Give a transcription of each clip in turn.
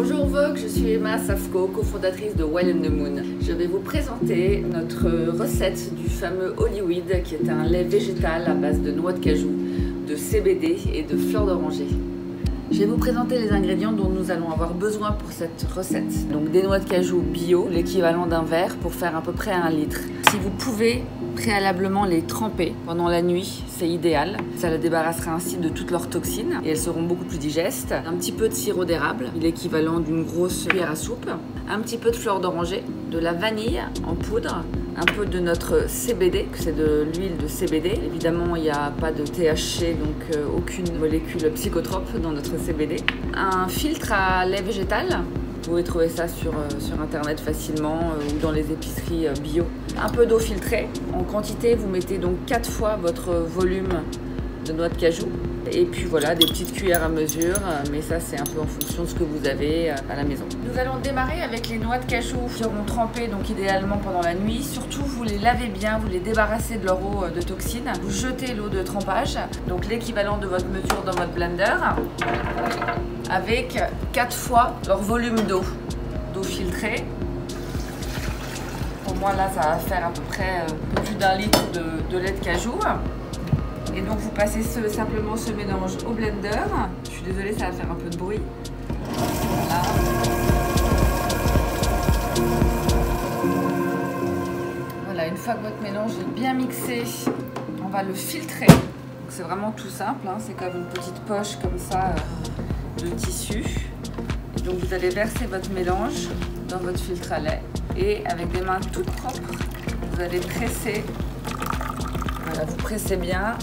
Bonjour Vogue, je suis Emma Safko, cofondatrice de Wild and the Moon. Je vais vous présenter notre recette du fameux Hollyweed, qui est un lait végétal à base de noix de cajou, de CBD et de fleurs d'oranger. Je vais vous présenter les ingrédients dont nous allons avoir besoin pour cette recette. Donc des noix de cajou bio, l'équivalent d'un verre pour faire à peu près 1 litre. Si vous pouvez préalablement les tremper pendant la nuit, c'est idéal. Ça les débarrassera ainsi de toutes leurs toxines et elles seront beaucoup plus digestes. Un petit peu de sirop d'érable, l'équivalent d'une grosse cuillère à soupe. Un petit peu de fleur d'oranger, de la vanille en poudre, un peu de notre CBD, c'est de l'huile de CBD. Évidemment, il n'y a pas de THC, donc aucune molécule psychotrope dans notre CBD. Un filtre à lait végétal. Vous pouvez trouver ça sur internet facilement ou dans les épiceries bio. Un peu d'eau filtrée. En quantité, vous mettez donc 4 fois votre volume de noix de cajou. Et puis voilà, des petites cuillères à mesure, mais ça c'est un peu en fonction de ce que vous avez à la maison. Nous allons démarrer avec les noix de cajou qui auront trempé donc idéalement pendant la nuit. Surtout, vous les lavez bien, vous les débarrassez de leur eau de toxines. Vous jetez l'eau de trempage, donc l'équivalent de votre mesure dans votre blender, avec 4 fois leur volume d'eau filtrée. Pour moi là, ça va faire à peu près plus d'1 litre de lait de cajou. Et donc vous passez simplement ce mélange au blender. Je suis désolée, ça va faire un peu de bruit. Voilà. Voilà, une fois que votre mélange est bien mixé, on va le filtrer. C'est vraiment tout simple, hein. C'est comme une petite poche comme ça de tissu. Et donc vous allez verser votre mélange dans votre filtre à lait et avec des mains toutes propres, vous allez presser. Voilà, vous pressez bien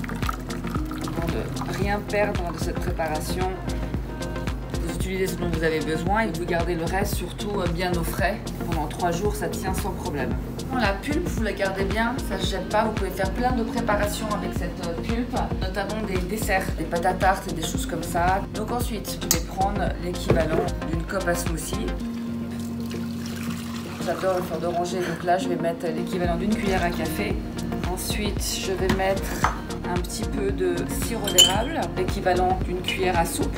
avant de rien perdre de cette préparation. Vous utilisez ce dont vous avez besoin et vous gardez le reste surtout bien au frais. Pendant 3 jours, ça tient sans problème. La pulpe, vous la gardez bien, ça ne se jette pas. Vous pouvez faire plein de préparations avec cette pulpe, notamment des desserts, des pâtes à tarte et des choses comme ça. Donc ensuite, je vais prendre l'équivalent d'une cope à smoothie. J'adore le fleur d'oranger, donc là, je vais mettre l'équivalent d'une cuillère à café. Ensuite, je vais mettre un petit peu de sirop d'érable, l'équivalent d'une cuillère à soupe,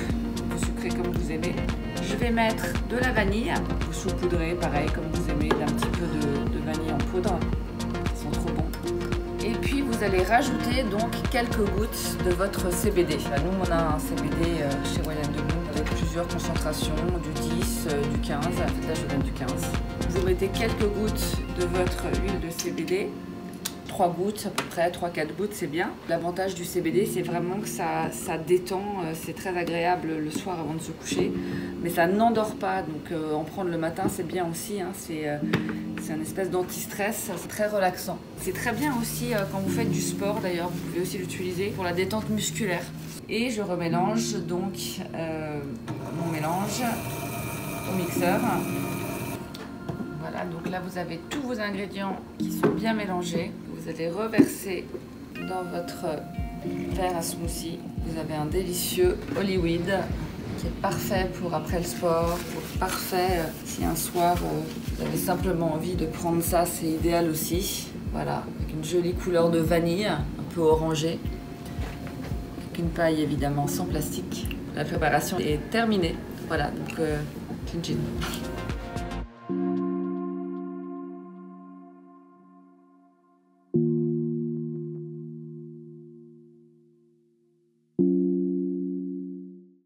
vous sucrez comme vous aimez. Je vais mettre de la vanille, vous saupoudrez pareil comme vous aimez, d'un petit peu de vanille en poudre, ils sont trop bons. Et puis vous allez rajouter donc quelques gouttes de votre CBD. Nous on a un CBD chez Wild and the Moon avec plusieurs concentrations, du 10, du 15, en fait là je donne du 15. Vous mettez quelques gouttes de votre huile de CBD. 3 gouttes à peu près, 3-4 gouttes c'est bien. L'avantage du CBD c'est vraiment que ça détend, c'est très agréable le soir avant de se coucher, mais ça n'endort pas, donc en prendre le matin c'est bien aussi, hein. C'est un espèce d'anti-stress, c'est très relaxant. C'est très bien aussi quand vous faites du sport d'ailleurs, vous pouvez aussi l'utiliser pour la détente musculaire. Et je remélange donc mon mélange au mixeur. Voilà, donc là vous avez tous vos ingrédients qui sont bien mélangés. Vous allez reverser dans votre verre à smoothie. Vous avez un délicieux Hollyweed qui est parfait pour après le sport, parfait si un soir vous avez simplement envie de prendre ça, c'est idéal aussi. Voilà, avec une jolie couleur de vanille, un peu orangée, avec une paille évidemment sans plastique. La préparation est terminée. Voilà, donc chin chin.